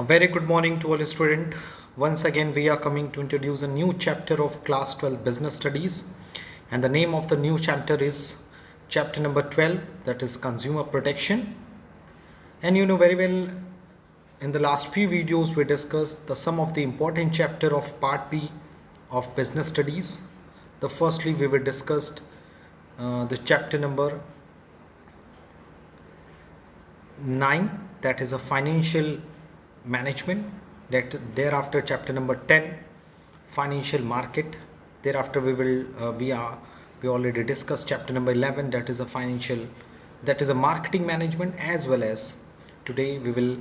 A very good morning to all students. Once again, we are coming to introduce a new chapter of Class 12 Business Studies, and the name of the new chapter is chapter number 12, that is Consumer Protection. And you know very well, in the last few videos, we discussed some of the important chapter of Part B of Business Studies. Firstly, we were discussed the chapter number 9, that is a financial management. That thereafter chapter number 10, financial market. Thereafter we already discussed chapter number 11, that is a marketing management, as well as today we will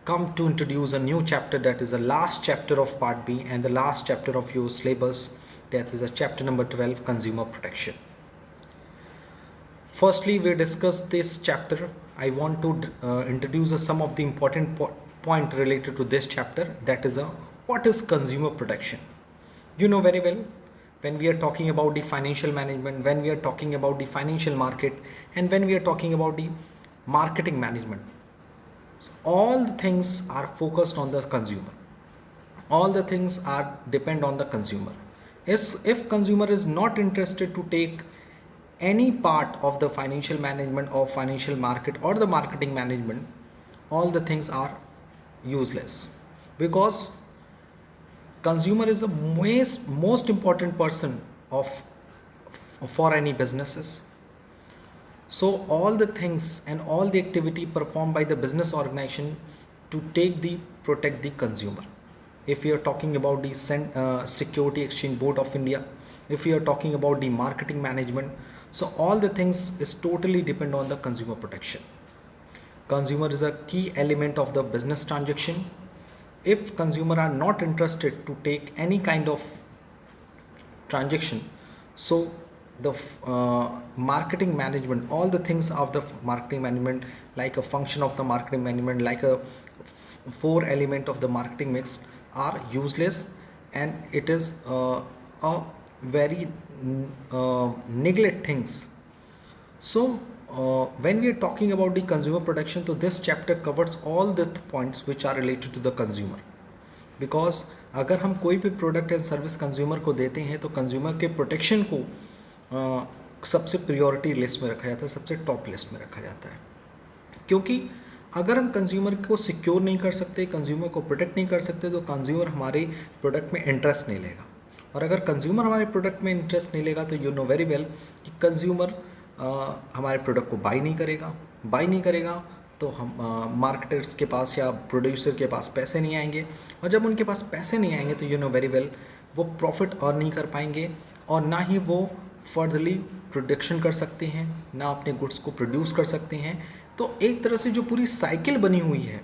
come to introduce a new chapter, that is the last chapter of part B and the last chapter of your syllabus, that is a chapter number 12, consumer protection. Firstly, we discussed this chapter. I want to introduce some of the important point related to this chapter, that is what is consumer protection. You know very well, when we are talking about the financial management, when we are talking about the financial market, and when we are talking about the marketing management, so all the things are focused on the consumer. All the things are depend on the consumer. If consumer is not interested to take any part of the financial management or financial market or the marketing management, all the things are useless, because consumer is the most important person for any businesses. So all the things and all the activity performed by the business organization to protect the consumer. If we are talking about the Security Exchange Board of India, if we are talking about the marketing management, so all the things is totally depend on the consumer protection. Consumer is a key element of the business transaction. If consumer are not interested to take any kind of transaction, so the marketing management, all the things of the marketing management, like a function of the marketing management, like a four element of the marketing mix, are useless, and it is a very neglect things. So when we are talking about the consumer protection, so this chapter covers all the points which are related to the consumer. Because अगर हम कोई भी product and service consumer को देते हैं तो consumer के protection को सबसे प्रायोरिटी लिस्ट में रखा जाता है, सबसे टॉप लिस्ट में रखा जाता है. क्योंकि अगर हम कंज्यूमर को सिक्योर नहीं कर सकते, कंज्यूमर को प्रोटेक्ट नहीं कर सकते, तो कंज्यूमर हमारे प्रोडक्ट में इंटरेस्ट नहीं लेगा. और अगर कंज्यूमर हमारे प्रोडक्ट में इंटरेस्ट नहीं लेगा, तो यू नो वेरी वेल कि कंज्यूमर हमारे प्रोडक्ट को बाई नहीं करेगा, तो हम मार्केटर्स के पास या प्रोड्यूसर के पास पैसे नहीं आएंगे, और जब उनके पास पैसे नहीं आएंगे तो यू नो वेरी वेल वो प्रॉफिट अर्न नहीं कर पाएंगे, और ना ही वो फर्दरली प्रोडक्शन कर सकते हैं, ना अपने गुड्स को प्रोड्यूस कर सकते हैं. तो एक तरह से जो पूरी साइकिल बनी हुई है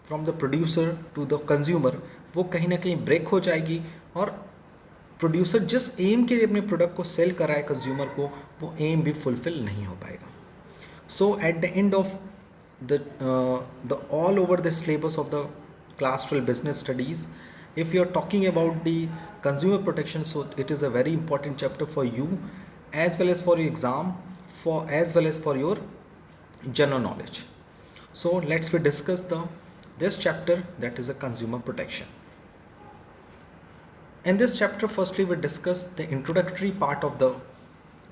from the producer to the consumer, वो कहीं ना कहीं ब्रेक हो जाएगी, और प्रोड्यूसर जिस एम के लिए अपने प्रोडक्ट को सेल कर रहा है कंज्यूमर को, वो एम भी फुलफिल नहीं हो पाएगा. So at the end of the all over the syllabus of the class 12 business studies, if you are talking about the consumer protection, so it is a very important chapter for you, as well as for your exam, as well as for your general knowledge. So let's we discuss this chapter, that is a consumer protection. In this chapter, firstly we discuss the introductory part of the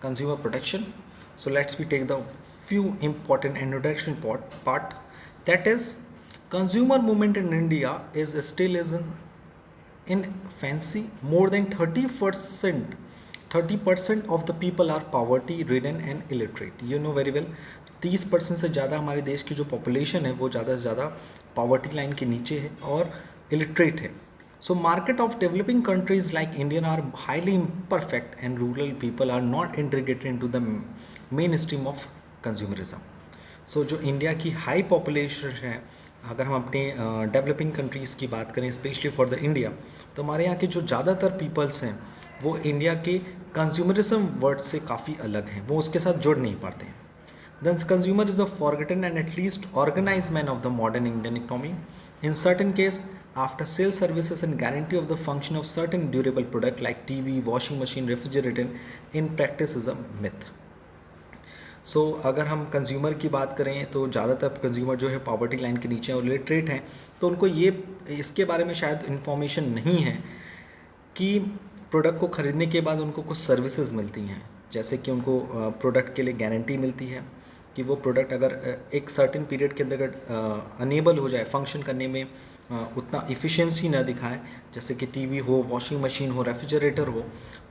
consumer protection. So let's we take the few important introduction part, that is consumer movement in India is still in fancy. More than 30% of the people are poverty ridden and illiterate. You know very well 30% से ज़्यादा हमारे देश की जो population है वो ज़्यादा से ज़्यादा पॉवर्टी लाइन के नीचे है और इलिटरेट है. So market of developing countries like India are highly imperfect, and rural people are not integrated into the mainstream of consumerism. So जो इंडिया की हाई पॉपुलेशन है, अगर हम अपने डेवलपिंग कंट्रीज़ की बात करें, स्पेशली फॉर द इंडिया, तो हमारे यहाँ के जो ज़्यादातर पीपल्स हैं वो इंडिया के कंज्यूमरिज्म वर्ड से काफ़ी अलग हैं, वो उसके साथ जुड़ नहीं पाते हैं. Thus consumer is a forgotten and at least organized man of the modern Indian economy. In certain case, after sale services and guarantee of the function of certain durable product like TV, washing machine, refrigerator, in practice is a myth. अगर हम consumer की बात करें तो ज़्यादातर consumer जो है poverty line के नीचे और लिटरेट हैं, तो उनको ये इसके बारे में शायद इन्फॉर्मेशन नहीं है कि प्रोडक्ट को ख़रीदने के बाद उनको कुछ सर्विसेज मिलती हैं, जैसे कि उनको प्रोडक्ट के लिए गारंटी मिलती है कि वो प्रोडक्ट अगर एक सर्टेन पीरियड के अंदर अनेबल हो जाए, फंक्शन करने में उतना इफ़िशियंसी ना दिखाए, जैसे कि टीवी हो, वॉशिंग मशीन हो, रेफ्रिजरेटर हो,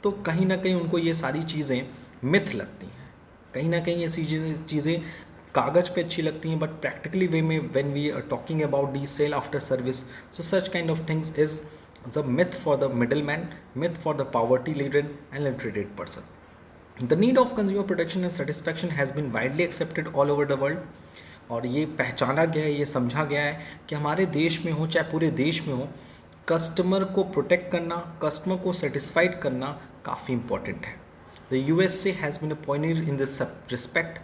तो कहीं ना कहीं उनको ये सारी चीज़ें मिथ लगती हैं। कहीं ना कहीं ये चीज़ें कागज़ पे अच्छी लगती हैं, बट प्रैक्टिकली वे में when we are talking about the sale after service, so such kind of things is the myth for the middleman, myth for the poverty laden and illiterate person. The need of consumer protection and satisfaction has been widely accepted all over the world. और ये पहचाना गया है, ये समझा गया है कि हमारे देश में हो चाहे पूरे देश में हो, कस्टमर को प्रोटेक्ट करना, कस्टमर को सेटिस्फाइड करना काफ़ी इंपॉर्टेंट है। The USA has been a pioneer in this respect.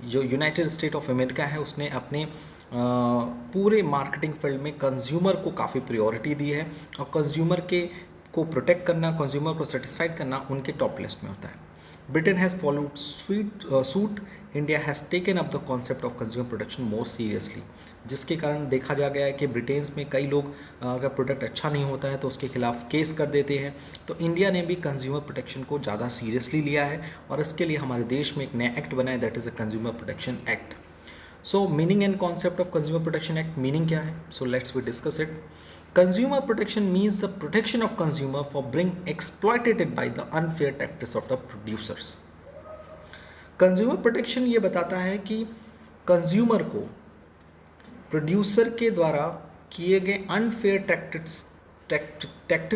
जो यूनाइटेड स्टेट ऑफ अमेरिका है, उसने अपने पूरे मार्केटिंग फील्ड में कंज्यूमर को काफ़ी प्रायोरिटी दी है, और कंज्यूमर को प्रोटेक्ट करना, कंज्यूमर को सेटिस्फाइड करना उनके टॉप लिस्ट में होता है। Britain has followed suit. India has taken up the concept of consumer protection more seriously, जिसके कारण देखा जा गया है कि ब्रिटेन में कई लोग अगर प्रोडक्ट अच्छा नहीं होता है तो उसके खिलाफ केस कर देते हैं। तो इंडिया ने भी कंज्यूमर प्रोटेक्शन को ज़्यादा सीरियसली लिया है, और इसके लिए हमारे देश में एक नया एक्ट बना है, that is a consumer protection act. So meaning and concept of consumer protection act, meaning क्या है? So let's we discuss it. Consumer protection means the protection of consumer for being exploited by the unfair practice of the producers. Consumer protection ये बताता है कि consumer को producer के द्वारा किए गए अनफेयर टैक्टिक्स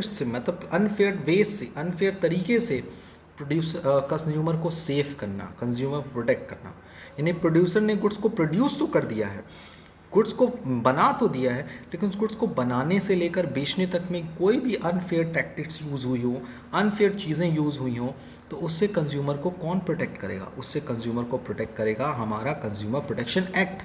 से, मतलब अनफेयर वे से, अनफेयर तरीके से कंज्यूमर को सेव करना, कंज्यूमर प्रोटेक्ट करना। यानी प्रोड्यूसर ने गुड्स को प्रोड्यूस तो कर दिया है, गुड्स को बना तो दिया है, लेकिन उस गुड्स को बनाने से लेकर बेचने तक में कोई भी अनफेयर टैक्टिक्स यूज़ हुई हो, अनफेयर चीज़ें यूज़ हुई हो, तो उससे कंज्यूमर को कौन प्रोटेक्ट करेगा? उससे कंज्यूमर को प्रोटेक्ट करेगा हमारा consumer protection act.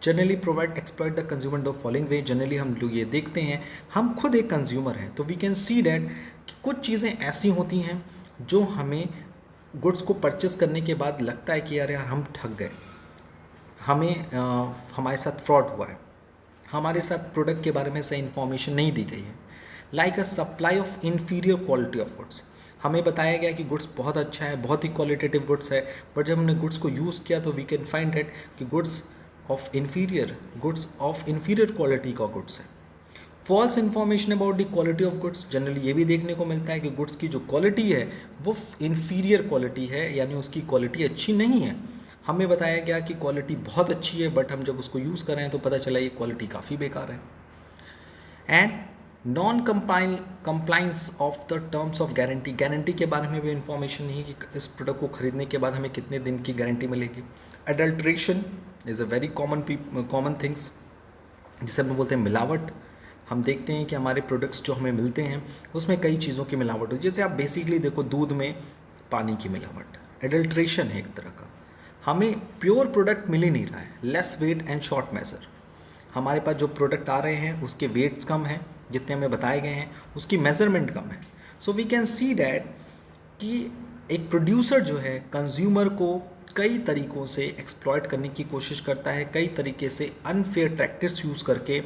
Generally provide exploit the consumer the following way. Generally हम लोग ये देखते हैं, हम खुद एक कंज्यूमर हैं, तो वी कैन सी डैट कि कुछ चीज़ें ऐसी होती हैं जो हमें गुड्स को परचेस करने के बाद लगता है कि यार हम ठग गए, हमें हमारे साथ फ्रॉड हुआ है, हमारे साथ प्रोडक्ट के बारे में सही इन्फॉर्मेशन नहीं दी गई है। Like a supply of inferior quality of goods. हमें बताया गया कि गुड्स बहुत अच्छा है, बहुत ही क्वालिटेटिव गुड्स है, बट जब हमने गुड्स को यूज़ किया तो वी कैन फाइंड दैट कि गुड्स ऑफ इन्फीरियर क्वालिटी का गुड्स है। False information about the quality of goods. Generally ये भी देखने को मिलता है कि गुड्स की जो क्वालिटी है वो इन्फीरियर क्वालिटी है, यानी उसकी क्वालिटी अच्छी नहीं है। हमें बताया गया कि क्वालिटी बहुत अच्छी है, बट हम जब उसको यूज़ कर रहे हैं तो पता चला ये क्वालिटी काफ़ी बेकार है। And non compliance of the terms of guarantee. Guarantee के बारे में भी इंफॉर्मेशन नहीं कि इस प्रोडक्ट को खरीदने के बाद हमें कितने दिन की गारंटी मिलेगी। Adulteration is a very common things, जिसे हम बोलते हैं मिलावट। हम देखते हैं कि हमारे प्रोडक्ट्स जो हमें मिलते हैं उसमें कई चीज़ों की मिलावट होती है। जैसे आप बेसिकली देखो, दूध में पानी की मिलावट, एडल्ट्रेशन है एक तरह का। हमें प्योर प्रोडक्ट मिल ही नहीं रहा है। Less weight and short measure. हमारे पास जो प्रोडक्ट आ रहे हैं उसके वेट्स कम हैं, जितने हमें बताए गए हैं उसकी मेजरमेंट कम है। So we can see that कि एक प्रोड्यूसर जो है कंज्यूमर को कई तरीक़ों से एक्सप्लॉइट करने की कोशिश करता है, कई तरीके से अनफेयर प्रैक्टिस यूज़ करके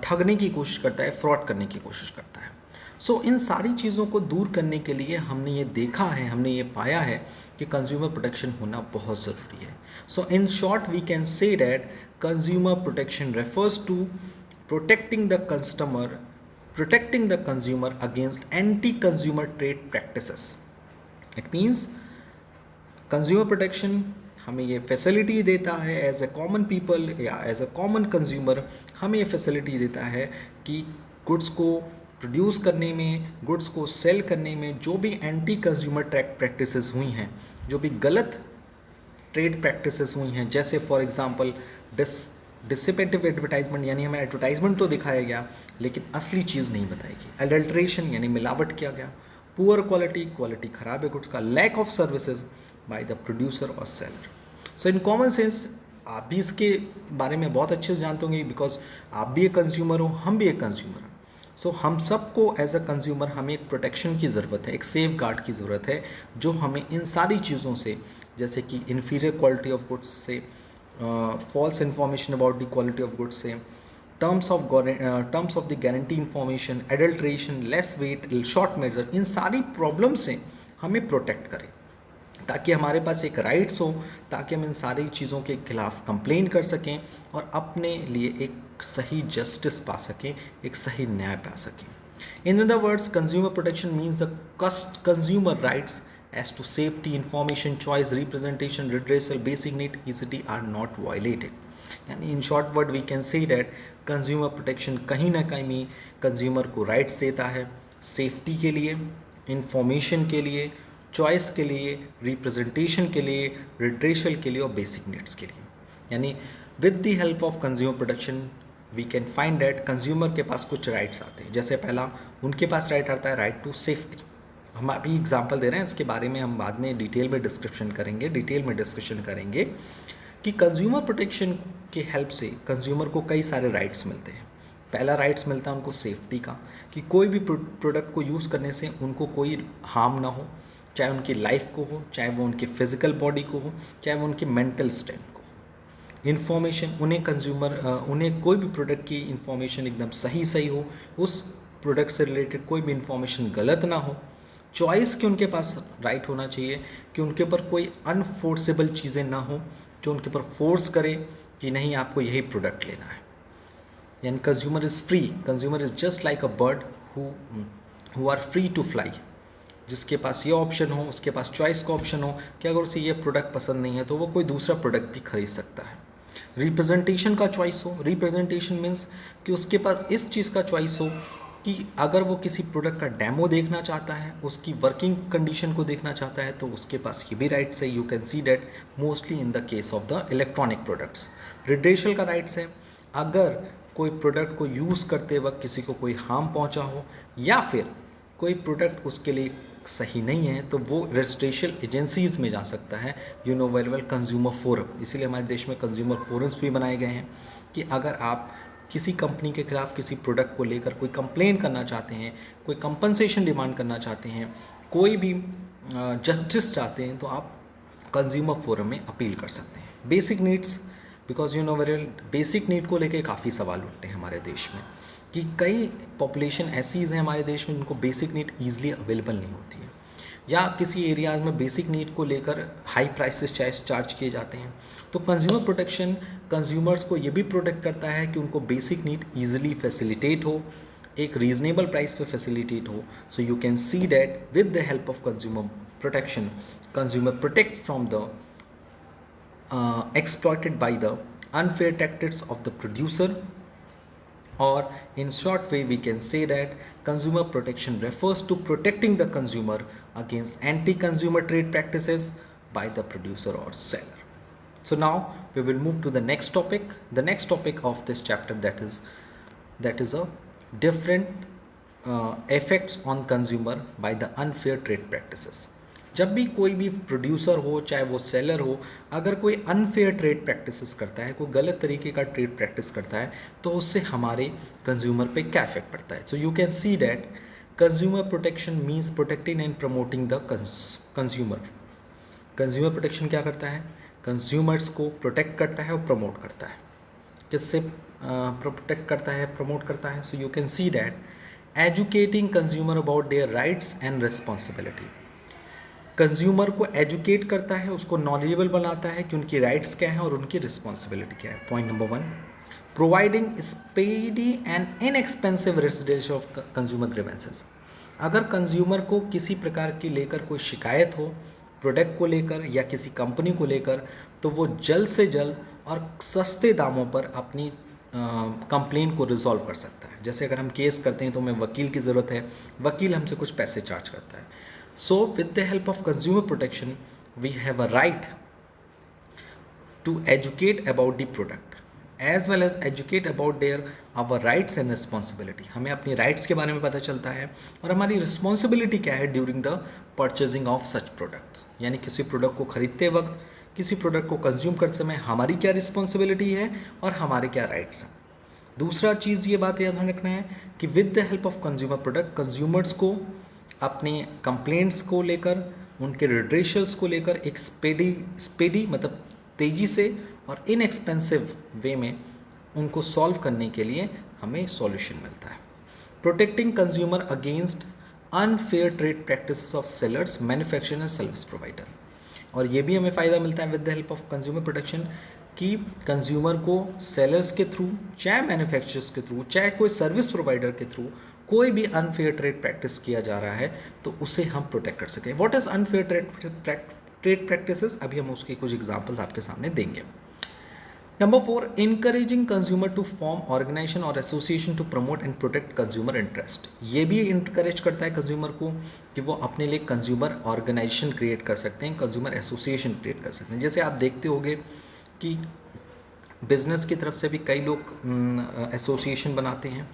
ठगने की कोशिश करता है, फ्रॉड करने की कोशिश करता है। सो इन सारी चीज़ों को दूर करने के लिए हमने ये देखा है, हमने ये पाया है कि कंज्यूमर प्रोटेक्शन होना बहुत ज़रूरी है। So in short we can say that consumer protection refers to protecting the consumer against anti-consumer trade practices. It means consumer protection हमें ये फैसिलिटी देता है एज ए कॉमन पीपल या एज ए कॉमन कंज्यूमर, हमें ये facility देता है कि गुड्स को प्रोड्यूस करने में, गुड्स को सेल करने में जो भी एंटी कंज्यूमर ट्रेड प्रैक्टिसेस हुई हैं, जो भी गलत ट्रेड प्रैक्टिसेस हुई हैं, जैसे फॉर एग्जांपल डिसिपेटिव एडवर्टाइजमेंट, यानी हमें एडवर्टाइजमेंट तो दिखाया गया लेकिन असली चीज़ नहीं बताई गई। एडल्ट्रेशन यानी मिलावट किया गया। पुअर क्वालिटी ख़राब है गुड्स का। Lack of services by the producer और seller. So in common sense आप भी इसके बारे में बहुत अच्छे से जानते होंगे, बिकॉज आप भी एक कंज्यूमर हो, हम भी एक कंज्यूमर हैं। सो हम सबको एज अ कंज्यूमर हमें एक प्रोटेक्शन की ज़रूरत है, एक सेफ गार्ड की ज़रूरत है, जो हमें इन सारी चीज़ों से, जैसे कि इन्फीरियर क्वालिटी ऑफ गुड्स से, false information about the quality of goods से, terms of the guarantee information, adulteration, less weight, short measure, इन सारी प्रॉब्लम से हमें प्रोटेक्ट करें, ताकि हमारे पास एक राइट्स हो, ताकि हम इन सारी चीज़ों के खिलाफ कंप्लेन कर सकें और अपने लिए एक सही जस्टिस पा सकें, एक सही न्याय पा सकें. In other words, consumer protection means the consumer rights as to safety, information, choice, representation, redressal, basic need, equity are not violated. यानी in short word we can say that consumer protection कहीं ना कहीं consumer को rights देता है, safety के लिए, information के लिए, चॉइस के लिए, रिप्रेजेंटेशन के लिए, रिड्रेशल के लिए और बेसिक नीड्स के लिए. यानी with the help of consumer protection we can find that consumer के पास कुछ राइट्स आते हैं. जैसे पहला उनके पास राइट आता है राइट टू सेफ्टी. हम अभी एग्जांपल दे रहे हैं, इसके बारे में हम बाद में डिटेल में डिस्क्रिप्शन करेंगे, डिटेल में डिस्कशन करेंगे कि कंज्यूमर प्रोटेक्शन के हेल्प से कंज्यूमर को कई सारे राइट्स मिलते हैं. पहला राइट्स मिलता है उनको सेफ्टी का, कि कोई भी प्रोडक्ट को यूज़ करने से उनको कोई हार्म ना हो, चाहे उनकी लाइफ को हो, चाहे वो उनकी फिजिकल बॉडी को हो, चाहे वो उनकी मेंटल स्ट्रेंथ को हो. इन्फॉर्मेशन, उन्हें कोई भी प्रोडक्ट की इन्फॉर्मेशन एकदम सही हो, उस प्रोडक्ट से रिलेटेड कोई भी इन्फॉर्मेशन गलत ना हो. चॉइस कि उनके पास राइट होना चाहिए कि उनके ऊपर कोई अनफोर्सेबल चीज़ें ना हो जो उनके ऊपर फोर्स करे कि नहीं आपको यही प्रोडक्ट लेना है. यानी consumer is free, consumer is just like a bird who are free to fly, जिसके पास ये ऑप्शन हो, उसके पास चॉइस का ऑप्शन हो कि अगर उसे ये प्रोडक्ट पसंद नहीं है तो वो कोई दूसरा प्रोडक्ट भी खरीद सकता है. रिप्रेजेंटेशन का चॉइस हो, रिप्रेजेंटेशन मीन्स कि उसके पास इस चीज़ का चॉइस हो कि अगर वो किसी प्रोडक्ट का डेमो देखना चाहता है, उसकी वर्किंग कंडीशन को देखना चाहता है, तो उसके पास ये भी राइट्स है. You can see that mostly in the case of the electronic products. Redressal का राइट्स है, अगर कोई प्रोडक्ट को यूज़ करते वक्त किसी को कोई हार्म पहुंचा हो या फिर कोई प्रोडक्ट उसके लिए सही नहीं है, तो वो रजिस्ट्रेशन एजेंसीज़ में जा सकता है. You know very well consumer forum, इसीलिए हमारे देश में कंज्यूमर फोरम्स भी बनाए गए हैं कि अगर आप किसी कंपनी के खिलाफ किसी प्रोडक्ट को लेकर कोई कंप्लेन करना चाहते हैं, कोई कंपनसेशन डिमांड करना चाहते हैं, कोई भी जस्टिस चाहते हैं, तो आप कंज्यूमर फोरम में अपील कर सकते हैं. Basic needs, because you know very well basic need को लेकर काफ़ी सवाल उठते हैं हमारे देश में कि कई पॉपुलेशन ऐसी हैं हमारे देश में जिनको बेसिक नीड ईजिली अवेलेबल नहीं होती है, या किसी एरियाज में बेसिक नीड को लेकर हाई प्राइसेस चार्ज किए जाते हैं. तो कंज्यूमर प्रोटेक्शन कंज्यूमर्स को ये भी प्रोटेक्ट करता है कि उनको बेसिक नीड ईजिली फैसिलिटेट हो, एक रीजनेबल प्राइस पे फैसिलिटेट हो. सो you can see that with the help of consumer protection, consumer protect from the exploited by the unfair tactics of the producer, or in short way we can say that consumer protection refers to protecting the consumer against anti-consumer trade practices by the producer or seller. So now we will move to the next topic of this chapter, that is a different effects on consumer by the unfair trade practices. जब भी कोई भी producer हो चाहे वो seller हो, अगर कोई अनफेयर ट्रेड प्रैक्टिसेस करता है, कोई गलत तरीके का ट्रेड प्रैक्टिस करता है, तो उससे हमारे कंज्यूमर पे क्या इफेक्ट पड़ता है. सो you can see that consumer protection means protecting and promoting the consumer. Consumer protection क्या करता है, कंज्यूमर्स को प्रोटेक्ट करता है और प्रमोट करता है. किससे प्रोटेक्ट करता है, प्रमोट करता है? सो you can see that educating consumer about their rights and responsibility. Consumer को एजुकेट करता है, उसको नॉलेजेबल बनाता है कि उनकी राइट्स क्या हैं और उनकी रिस्पॉन्सिबिलिटी क्या है. Point number 1, providing speedy and inexpensive residential of consumer grievances. अगर कंज्यूमर को किसी प्रकार की लेकर कोई शिकायत हो प्रोडक्ट को लेकर या किसी कंपनी को लेकर, तो वो जल्द से जल्द और सस्ते दामों पर अपनी कंप्लेन को रिजॉल्व कर सकता है. जैसे अगर हम केस करते हैं तो हमें वकील की ज़रूरत है, वकील हमसे कुछ पैसे चार्ज करता है. So with the help of consumer protection we have a right to educate about the product as well as educate about our rights and responsibility. हमें अपनी rights के बारे में पता चलता है और हमारी responsibility क्या है during the purchasing of such products. यानी किसी प्रोडक्ट को खरीदते वक्त, किसी प्रोडक्ट को कंज्यूम करते समय हमारी क्या रिस्पॉन्सिबिलिटी है और हमारे क्या राइट्स हैं. दूसरा चीज़ ये बात याद रखना है कि with the help of consumer product, consumers को अपने कंप्लेंट्स को लेकर, उनके रिड्रेशल्स को लेकर एक स्पेडी मतलब तेज़ी से और इनएक्सपेंसिव वे में उनको सॉल्व करने के लिए हमें सॉल्यूशन मिलता है। Protecting consumer against unfair trade practices of sellers, manufacturer and service provider. और ये भी हमें फ़ायदा मिलता है with the help of consumer protection कि कंज्यूमर को सेलर्स के थ्रू, चाहे मैन्युफैक्चरर्स के थ्रू, चाहे कोई सर्विस प्रोवाइडर के थ्रू कोई भी अनफेयर ट्रेड प्रैक्टिस किया जा रहा है तो उसे हम प्रोटेक्ट कर सकें। What is unfair trade practices, अभी हम उसके कुछ एग्जांपल्स आपके सामने देंगे। Number 4, encouraging consumer to form organization और association to promote and protect consumer interest. ये भी इंकरेज करता है कंज्यूमर को कि वो अपने लिए कंज्यूमर ऑर्गेनाइजेशन क्रिएट कर सकते हैं, कंज्यूमर एसोसिएशन क्रिएट कर सकते हैं। जैसे आप देखते होंगे कि बिजनेस की तरफ से भी कई लोग एसोसिएशन बनाते हैं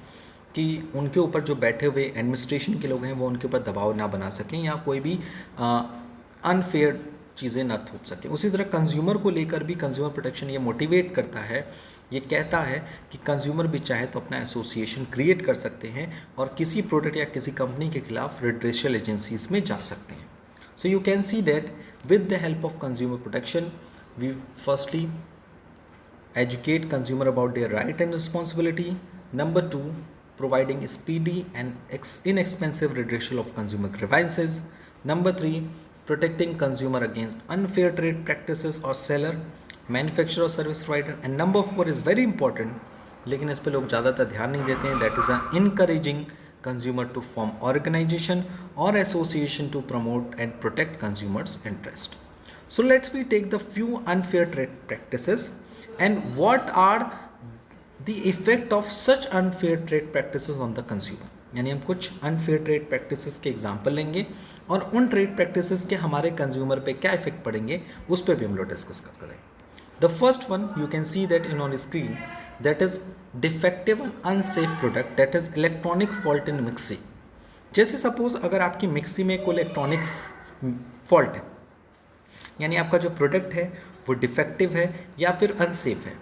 कि उनके ऊपर जो बैठे हुए एडमिनिस्ट्रेशन के लोग हैं वो उनके ऊपर दबाव ना बना सकें या कोई भी अनफेयर चीज़ें ना थोप सकें। उसी तरह कंज्यूमर को लेकर भी कंज्यूमर प्रोटेक्शन ये मोटिवेट करता है, ये कहता है कि कंज्यूमर भी चाहे तो अपना एसोसिएशन क्रिएट कर सकते हैं और किसी प्रोडक्ट या किसी कंपनी के खिलाफ रिड्रेशल एजेंसीज में जा सकते हैं। So you can see that with the help of consumer protection we firstly educate consumer about their right and responsibility. Number 2, providing speedy and inexpensive redressal of consumer grievances. Number 3, protecting consumer against unfair trade practices or seller, manufacturer or service provider. And number 4 is very important, लेकिन इस पे लोग ज़्यादातर ध्यान नहीं देते हैं, that is encouraging consumer to form organization or association to promote and protect consumers' interest. So let's we take the few unfair trade practices and what are the effect of such unfair trade practices on the consumer. यानी हम कुछ unfair trade practices के example लेंगे और उन trade practices के हमारे consumer पे क्या इफेक्ट पड़ेंगे उस पर भी हम लोग डिस्कस करेंगे। The first one you can see that in on screen, that is defective and unsafe product, that is electronic fault in mixie. जैसे सपोज अगर आपकी मिक्सी में कोई इलेक्ट्रॉनिक फॉल्ट है, यानी आपका जो प्रोडक्ट है वो डिफेक्टिव है या फिर अनसेफ है,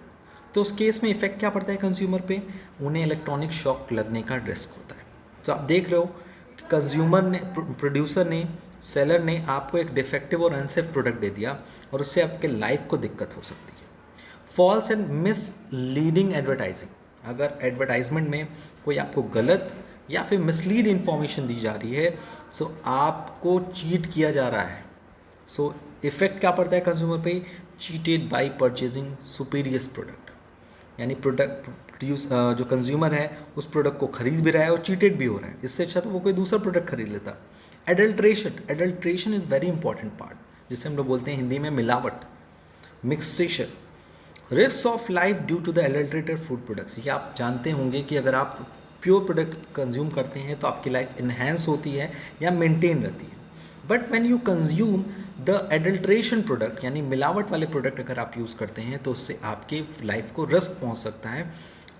तो उस केस में इफेक्ट क्या पड़ता है कंज्यूमर पे, उन्हें इलेक्ट्रॉनिक शॉक लगने का रिस्क होता है। तो आप देख रहे हो कि कंज्यूमर ने, प्रोड्यूसर ने, सेलर ने आपको एक डिफेक्टिव और अनसेफ प्रोडक्ट दे दिया और उससे आपके लाइफ को दिक्कत हो सकती है। फॉल्स एंड मिसलीडिंग एडवर्टाइजिंग, अगर एडवर्टाइजमेंट में कोई आपको गलत या फिर मिसलीड इंफॉर्मेशन दी जा रही है, सो आपको चीट किया जा रहा है, सो इफेक्ट क्या पड़ता है कंज्यूमर पे, चीटेड बाय परचेजिंग सुपीरियस प्रोडक्ट, यानी जो कंज्यूमर है उस प्रोडक्ट को खरीद भी रहा है और चीटेड भी हो रहा है, इससे अच्छा तो वो कोई दूसरा प्रोडक्ट खरीद लेता। Adulteration is very important part, जिसे हम लोग बोलते हैं हिंदी में मिलावट, mixation, risk of life due to the adulterated food products. ये आप जानते होंगे कि अगर आप प्योर प्रोडक्ट कंज्यूम करते हैं तो आपकी लाइफ इन्हेंस होती है या मेंटेन रहती है, but when you consume the adulteration product यानी मिलावट वाले प्रोडक्ट अगर आप यूज़ करते हैं तो उससे आपके लाइफ को रिस्क पहुंच सकता है।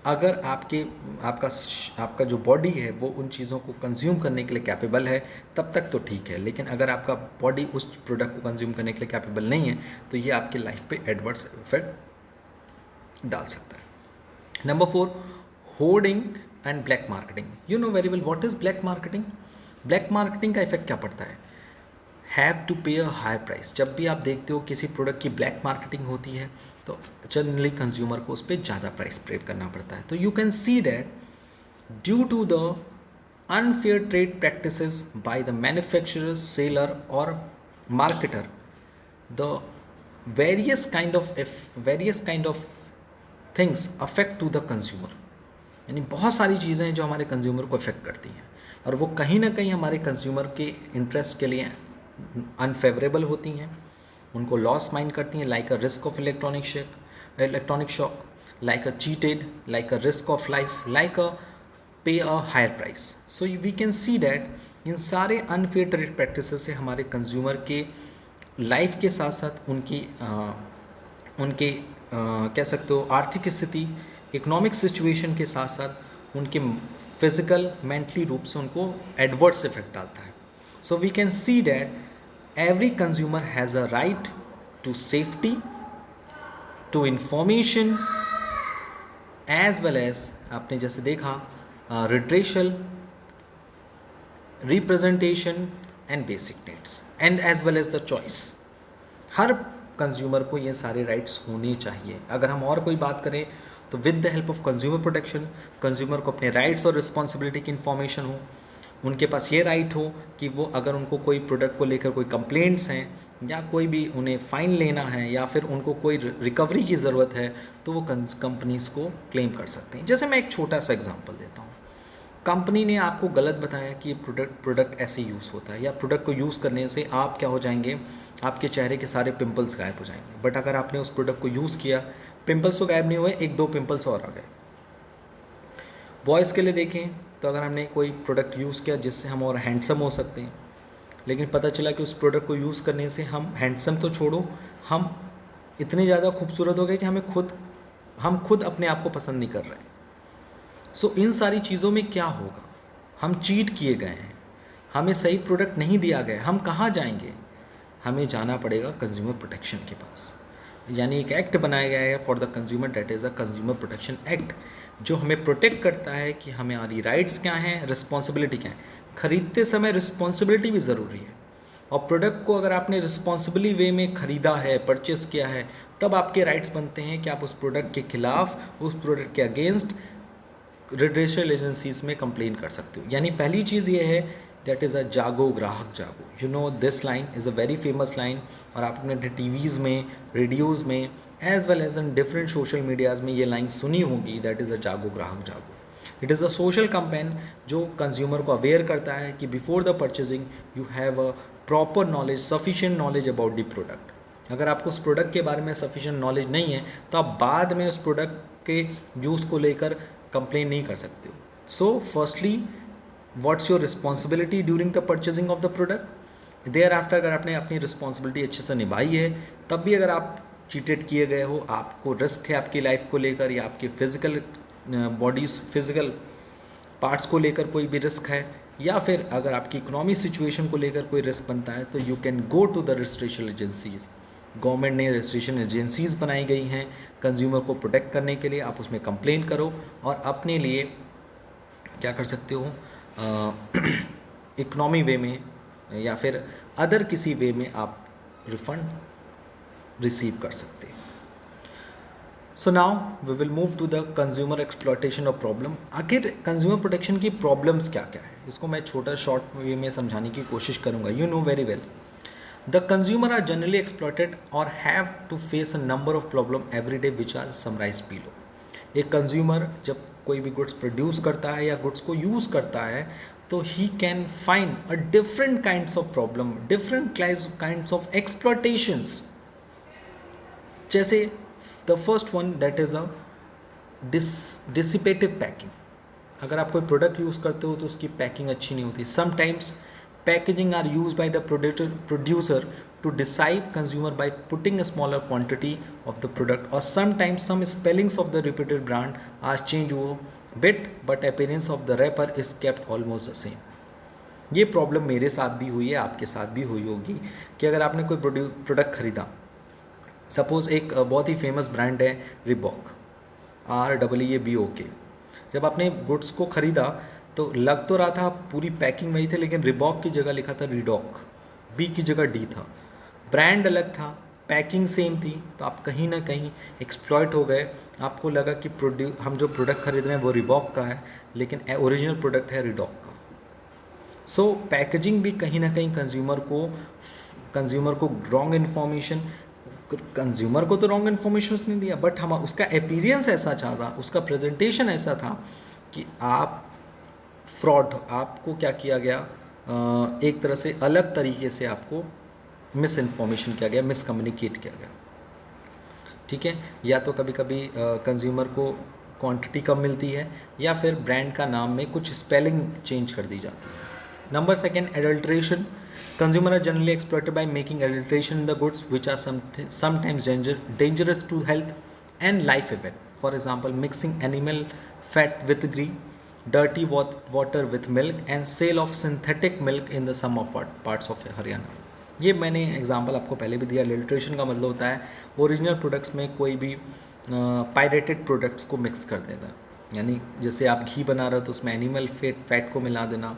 अगर आपका जो बॉडी है वो उन चीज़ों को कंज्यूम करने के लिए कैपेबल है तब तक तो ठीक है, लेकिन अगर आपका बॉडी उस प्रोडक्ट को कंज्यूम करने के लिए कैपेबल नहीं है तो ये आपकी लाइफ पे एडवर्स इफेक्ट डाल सकता है। Number 4, hoarding and black marketing. You know very well what is black marketing. Black marketing का इफेक्ट क्या पड़ता है, हैव टू पे अ हाई प्राइस। जब भी आप देखते हो किसी प्रोडक्ट की ब्लैक मार्केटिंग होती है तो जनरली कंज्यूमर को उस पर ज़्यादा प्राइस पे करना पड़ता है। तो you can see that due to the unfair trade practices by the manufacturer, seller और marketer, the various kind of things affect to the consumer. यानी बहुत सारी चीज़ें हैं जो हमारे कंज्यूमर को अफेक्ट करती हैं और वो कहीं ना कहीं हमारे कंज्यूमर के इंटरेस्ट के लिए अनफेवरेबल होती हैं, उनको लॉस माइंड करती हैं, like a risk of electronic shock, like a cheated, like a risk of life, like a pay a higher price. So we can see that इन सारे अनफेयर ट्रेड प्रैक्टिसेस से हमारे consumer के life के साथ साथ उनके कह सकते हो आर्थिक स्थिति, इकोनॉमिक सिचुएशन के साथ साथ उनके फिजिकल मेंटली रूप से उनको एडवर्स इफेक्ट डालता है। So we can see that every consumer has a right to safety, to information as well as आपने जैसे देखा redressal, representation and basic needs and as well as the choice. हर consumer को ये सारे rights होने चाहिए। अगर हम और कोई बात करें तो with the help of consumer protection, consumer को अपने राइट्स और रिस्पॉन्सिबिलिटी की इन्फॉर्मेशन हो, उनके पास ये राइट हो कि वो अगर उनको कोई प्रोडक्ट को लेकर कोई कंप्लेंट्स हैं या कोई भी उन्हें फ़ाइन लेना है या फिर उनको कोई रिकवरी की ज़रूरत है तो वो कंपनीज़ को क्लेम कर सकते हैं। जैसे मैं एक छोटा सा एग्जांपल देता हूँ। कंपनी ने आपको गलत बताया कि प्रोडक्ट ऐसे यूज़ होता है या प्रोडक्ट को यूज़ करने से आप क्या हो जाएंगे, आपके चेहरे के सारे पिंपल्स गायब हो जाएंगे। बट अगर आपने उस प्रोडक्ट को यूज़ किया, पिंपल्स तो गायब नहीं हुए, एक दो पिंपल्स और आ गए। बॉयज़ के लिए देखें तो अगर हमने कोई प्रोडक्ट यूज़ किया जिससे हम और हैंडसम हो सकते हैं, लेकिन पता चला कि उस प्रोडक्ट को यूज़ करने से हम हैंडसम तो छोड़ो, हम इतने ज़्यादा खूबसूरत हो गए कि हम खुद अपने आप को पसंद नहीं कर रहे हैं। सो इन सारी चीज़ों में क्या होगा, हम चीट किए गए हैं, हमें सही प्रोडक्ट नहीं दिया गया, हम कहाँ जाएंगे? हमें जाना पड़ेगा कंज्यूमर प्रोटेक्शन के पास। यानी एक एक्ट बनाया गया है for the consumer, that is a consumer protection act, जो हमें प्रोटेक्ट करता है कि हमारी राइट्स क्या हैं, रिस्पॉन्सिबिलिटी क्या है। खरीदते समय रिस्पॉन्सिबिलिटी भी ज़रूरी है, और प्रोडक्ट को अगर आपने रिस्पॉन्सिबली वे में ख़रीदा है, परचेस किया है, तब आपके राइट्स बनते हैं कि आप उस प्रोडक्ट के खिलाफ, उस प्रोडक्ट के अगेंस्ट रिड्रेशल एजेंसीज में कंप्लेन कर सकते हो। यानी पहली चीज़ ये है, दैट इज़ अ जागो ग्राहक जागो। You know this line is a very famous line, और आपने टीवीज़ में, रेडियोज़ में, as well as in different social medias में ये लाइन सुनी होगी, दैट इज़ अ जागो ग्राहक जागो। It is a social campaign जो कंज्यूमर को अवेयर करता है कि before the purchasing you have a proper knowledge, sufficient knowledge about the product. अगर आपको उस प्रोडक्ट के बारे में सफिशिएंट नॉलेज नहीं है तो आप बाद में उस प्रोडक्ट के यूज़ को लेकर कंप्लेन नहीं कर सकते हो। So firstly, what's your responsibility during the purchasing of the product. Thereafter अगर आपने अपनी रिस्पॉन्सिबिलिटी अच्छे से निभाई है, तब भी अगर आप चीटेड किए गए हो, आपको रिस्क है आपकी लाइफ को लेकर, या आपके फिजिकल फिजिकल पार्ट्स को लेकर कोई भी रिस्क है, या फिर अगर आपकी इकोनॉमी सिचुएशन को लेकर कोई रिस्क बनता है, तो you can go to the registration agencies. Government ने रजिस्ट्रेशन एजेंसीज बनाई गई हैं कंज्यूमर को प्रोटेक्ट करने के लिए। आप उसमें कंप्लेन करो और अपने लिए क्या कर सकते हो, इकोनॉमी वे में या फिर अदर किसी वे में आप रिफंड रिसीव कर सकते हैं। So now we will move to the consumer exploitation of problem. आखिर कंज्यूमर प्रोटेक्शन की प्रॉब्लम्स क्या क्या है, इसको मैं छोटा शॉर्ट वे में समझाने की कोशिश करूंगा। You know very well, the consumer are generally exploited और have to face a number of problem every day which are summarise below. एक कंज्यूमर जब कोई भी गुड्स प्रोड्यूस करता है या गुड्स को यूज़ करता है, तो he can find a different kinds of problem, different kinds of exploitations. जैसे the first one, that is a deceptive packing. अगर आप कोई प्रोडक्ट यूज़ करते हो तो उसकी पैकिंग अच्छी नहीं होती। Sometimes packaging are use by the producer to deceive consumer by putting a smaller quantity of the product, or sometimes some spellings of the reputed brand are changed a bit but appearance of the wrapper is kept almost the same. ये problem मेरे साथ भी हुई है, आपके साथ भी हुई होगी कि अगर आपने कोई प्रोडक्ट खरीदा, सपोज़ एक बहुत ही फेमस ब्रांड है रिबॉक, REEBOK। जब आपने गुड्स को ख़रीदा तो लग तो रहा था पूरी पैकिंग वही थी, लेकिन रिबॉक की जगह लिखा था रीडॉक, बी की जगह डी था, ब्रांड अलग था, पैकिंग सेम थी। तो आप कहीं ना कहीं एक्सप्लॉयट हो गए। आपको लगा कि हम जो प्रोडक्ट खरीद रहे हैं वो रिबॉक का है, लेकिन ओरिजिनल प्रोडक्ट है रीडॉक का। सो पैकेजिंग भी कहीं ना कहीं कंज्यूमर को रॉन्ग इन्फॉर्मेशन, कंज्यूमर को तो रॉन्ग इन्फॉर्मेशन उसने दिया, बट हम उसका अपीयरेंस ऐसा चाहा, उसका प्रेजेंटेशन ऐसा था कि आप फ्रॉड, आपको क्या किया गया, एक तरह से अलग तरीके से आपको मिस इन्फॉर्मेशन किया गया, मिस कम्युनिकेट किया गया। ठीक है, या तो कभी कभी कंज्यूमर को क्वांटिटी कम मिलती है, या फिर ब्रांड का नाम में कुछ स्पेलिंग चेंज कर दी जाती है। Number second, adulteration. Consumer are generally exploited by making adulteration in the goods which are sometimes dangerous to health and life event. For example, mixing animal fat with ghee, dirty water with milk, and sale of synthetic milk in the some of parts of Haryana. ये मैंने example आपको पहले भी दिया। Adulteration का मतलब होता है ओरिजिनल प्रोडक्ट्स में कोई भी पायरेटेड प्रोडक्ट्स को मिक्स कर देना, यानी जैसे आप घी बना रहे हो तो उसमें एनिमल फैट को मिला देना,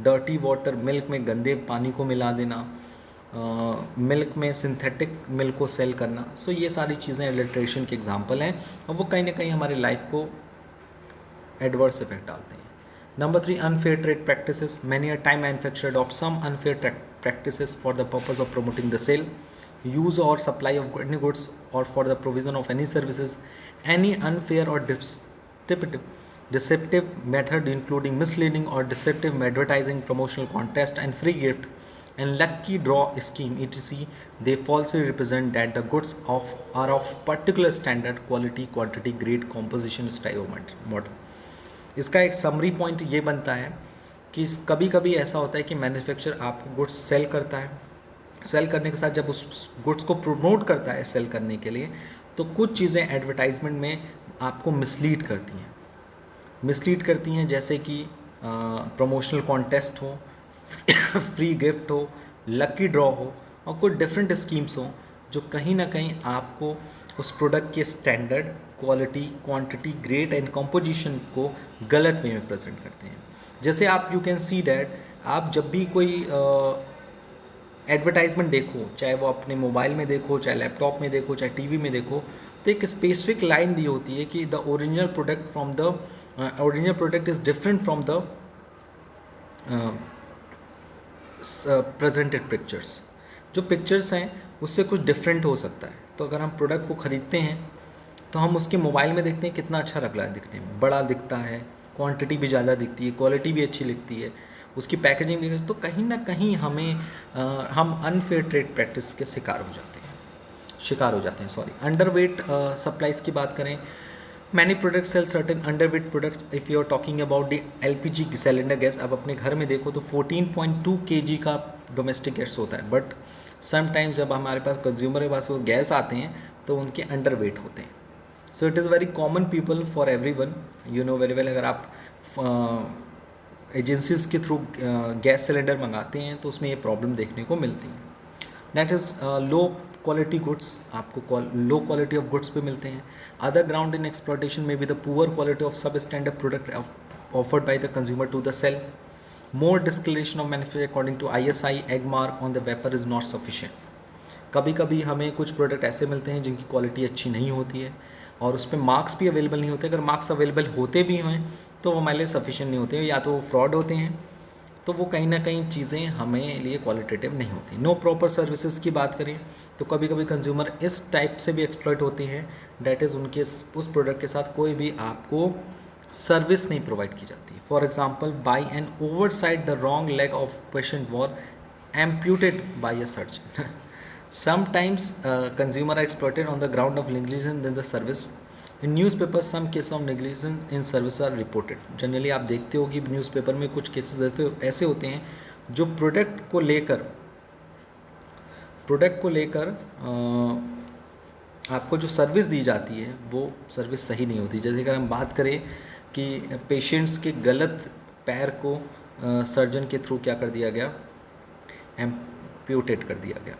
डर्टी वाटर मिल्क में गंदे पानी को मिला देना, मिल्क में सिंथेटिक मिल्क को सेल करना। सो ये सारी चीज़ें एडल्ट्रेशन के एग्जांपल हैं और वो कहीं ना कहीं हमारी लाइफ को एडवर्स इफेक्ट डालते हैं। Number 3, unfair trade practices. Many a time manufacturer adopt some unfair practices for the purpose of promoting the sale, use or supply of any goods or for the provision of any services. Any unfair or deceptive method including misleading or deceptive advertising, promotional contest and free gift and lucky draw scheme etc. They falsely represent that the goods are of particular standard, quality, quantity, grade, composition, style or model. इसका एक summary point ये बनता है कि कभी कभी ऐसा होता है कि मैन्युफैक्चरर आपको गुड्स सेल करता है, सेल करने के साथ जब उस गुड्स को प्रमोट करता है सेल करने के लिए, तो कुछ चीज़ें एडवर्टाइजमेंट में आपको मिसलीड करती हैं, जैसे कि प्रमोशनल कॉन्टेस्ट हो, फ्री गिफ्ट हो, लकी ड्रॉ हो और कुछ डिफरेंट स्कीम्स हो जो कहीं ना कहीं आपको उस प्रोडक्ट के standard, quality, quantity, grade and composition को गलत वे में प्रेजेंट करते हैं। जैसे आप यू कैन सी डैट आप जब भी कोई एडवर्टाइजमेंट देखो, चाहे वो अपने मोबाइल में देखो, चाहे लैपटॉप में देखो, चाहे टीवी में देखो, तो एक स्पेसिफिक लाइन दी होती है कि the original product is different from the presented pictures. जो पिक्चर्स हैं उससे कुछ डिफरेंट हो सकता है। तो अगर हम प्रोडक्ट को ख़रीदते हैं तो हम उसके मोबाइल में देखते हैं कितना अच्छा लग रहा है, दिखने में बड़ा दिखता है, क्वांटिटी भी ज़्यादा दिखती है, क्वालिटी भी अच्छी लिखती है, उसकी पैकेजिंग भी, तो कहीं ना कहीं हम अनफेयर ट्रेड प्रैक्टिस के शिकार हो जाते हैं। अंडरवेट सप्लाईज की बात करें, many products sell certain underweight products. If you are talking about the LPG cylinder gas, अब अपने घर में देखो तो 14.2 kg का डोमेस्टिक गैस होता है, बट समटाइम्स जब हमारे पास कंज्यूमर के पास वो गैस आते हैं तो उनके अंडरवेट होते हैं। So it is very common people for everyone, you know very well. अगर आप एजेंसीज के थ्रू गैस सिलेंडर मंगाते हैं तो उसमें ये प्रॉब्लम देखने को मिलती है। That is low quality goods, आपको लो क्वालिटी ऑफ गुड्स पे मिलते हैं। अदर ग्राउंड इन एक्सप्लॉयटेशन में be the poor quality of sub standard product offered by the consumer to the sale. More declaration of manufacture according to ISI Agmark on the wrapper is not sufficient. कभी कभी हमें कुछ product ऐसे मिलते हैं जिनकी quality अच्छी नहीं होती है और उस पर मार्क्स भी अवेलेबल नहीं होते। अगर मार्क्स अवेलेबल होते भी हैं तो वो हमारे लिए सफिशिएंट नहीं होते, या तो वो फ्रॉड होते हैं, तो वो कहीं ना कहीं चीज़ें हमें लिए क्वालिटेटिव नहीं होती। नो प्रॉपर सर्विसेज की बात करें तो कभी कभी कंज्यूमर इस टाइप से भी एक्सप्लॉइट होते हैं, डैट इज़ उनके उस प्रोडक्ट के साथ कोई भी आपको सर्विस नहीं प्रोवाइड की जाती। For example, by an oversight the wrong leg of patient were amputated by a surgeon. Sometimes consumer are exploited on the ground of negligence in the service. In newspapers, some cases of negligence in service are reported. Generally आप देखते हो कि newspaper में कुछ cases ऐसे होते हैं जो प्रोडक्ट को लेकर आपको जो सर्विस दी जाती है वो सर्विस सही नहीं होती। जैसे अगर हम बात करें कि पेशेंट्स के गलत पैर को सर्जन के थ्रू क्या कर दिया गया, एम्प्यूटेट कर दिया गया।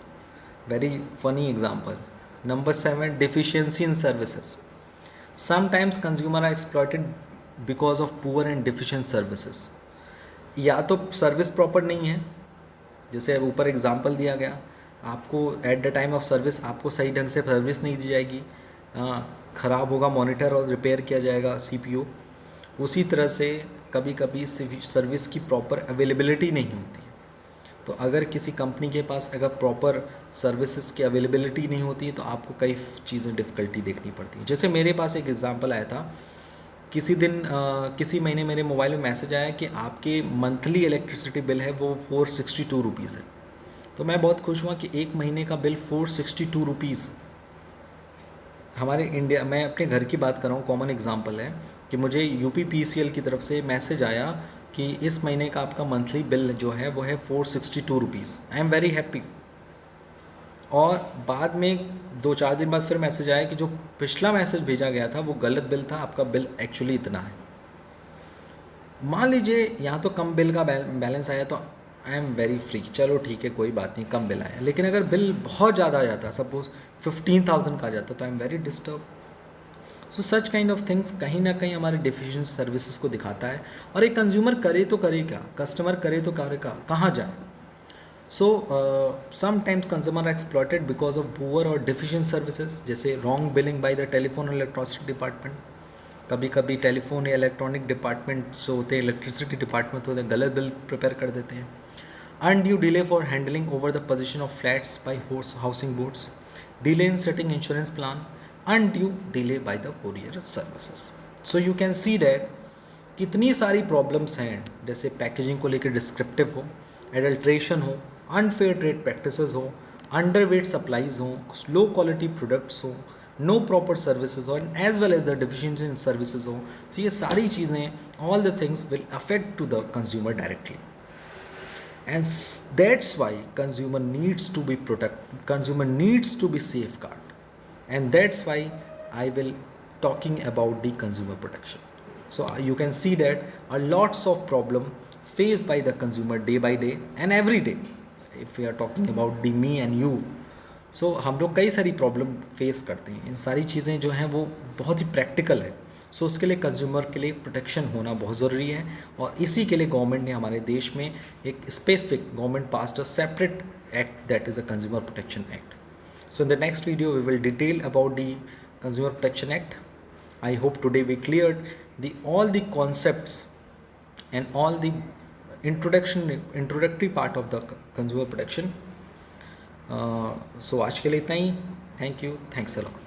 Very funny example. Number 7, deficiency in services. Sometimes consumer are exploited because of poor and deficient services. या तो सर्विस प्रॉपर नहीं है, जैसे ऊपर एग्जांपल दिया गया, आपको at the time of service आपको सही ढंग से सर्विस नहीं दी जाएगी, ख़राब होगा मॉनिटर और रिपेयर किया जाएगा CPU। उसी तरह से कभी कभी सर्विस की प्रॉपर अवेलेबिलिटी नहीं होती। तो अगर किसी कंपनी के पास अगर प्रॉपर सर्विसेज की अवेलेबिलिटी नहीं होती तो आपको कई चीज़ें डिफ़िकल्टी देखनी पड़ती है। जैसे मेरे पास एक एग्जांपल आया था, किसी महीने मेरे मोबाइल में मैसेज आया कि आपके मंथली इलेक्ट्रिसिटी बिल है वो 462 रुपीज़ है। तो मैं बहुत खुश हुआ कि एक महीने का बिल 462 रुपीज़। हमारे इंडिया, मैं अपने घर की बात कर रहा हूँ, कॉमन एग्जांपल है कि मुझे UPPCL की तरफ से मैसेज आया कि इस महीने का आपका मंथली बिल जो है वो है 462 rupees. I am very happy. और बाद में 2-4 दिन बाद फिर मैसेज आया कि जो पिछला मैसेज भेजा गया था वो गलत बिल था, आपका बिल एक्चुअली इतना है। मान लीजिए यहाँ तो कम बिल का बैलेंस आया तो आई एम वेरी फ्री, चलो ठीक है कोई बात नहीं, कम बिल आया। लेकिन अगर बिल बहुत ज़्यादा आ जाता, सपोज 15,000 का आ जाता, तो I am very disturb. So such kind of things कहीं ना कहीं हमारे डिफिशिएंसी सर्विसेज को दिखाता है। और एक कंज्यूमर करे तो करे क्या, कस्टमर करे तो करे क्या, कहाँ जाए। So sometimes consumer exploited because of poor और डिफिशिएंट सर्विसेज, जैसे wrong billing by the telephone और इलेक्ट्रिसिटी डिपार्टमेंट। कभी कभी टेलीफोन या इलेक्ट्रॉनिक डिपार्टमेंट जो होते हैं, इलेक्ट्रिसिटी डिपार्टमेंट होते हैं, गलत बिल प्रिपेयर कर देते हैं। Undue delay for handling over the position of flats by housing boards, delay in setting insurance plan, undue delay by the courier services. So you can see that कितनी सारी problems हैं, जैसे packaging को लेकर descriptive हो, adulteration हो, unfair trade practices हो, underweight supplies हो, लो क्वालिटी प्रोडक्ट्स हो, नो प्रॉपर सर्विसेज हो, as well as the deficiency in services हो। तो ये सारी चीज़ें, all the things will affect to the consumer directly, and that's why consumer needs to be consumer needs to be safeguarded, and that's why I will talking about the consumer protection. So you can see that a lots of problem faced by the consumer day by day and every day. If we are talking about the me and you, सो हम लोग कई सारी problem face करते हैं। इन सारी चीज़ें जो हैं वो बहुत ही प्रैक्टिकल है। सो उसके लिए कंज्यूमर के लिए प्रोटेक्शन होना बहुत ज़रूरी है, और इसी के लिए गवर्नमेंट ने हमारे देश में एक specific, government passed a separate act, that is a consumer protection act. So in the next video we will detail about the consumer protection act. I hope today we cleared all the concepts and all the introductory part of the consumer protection. So आज के लिए इतना ही. Thank you. Thanks a lot.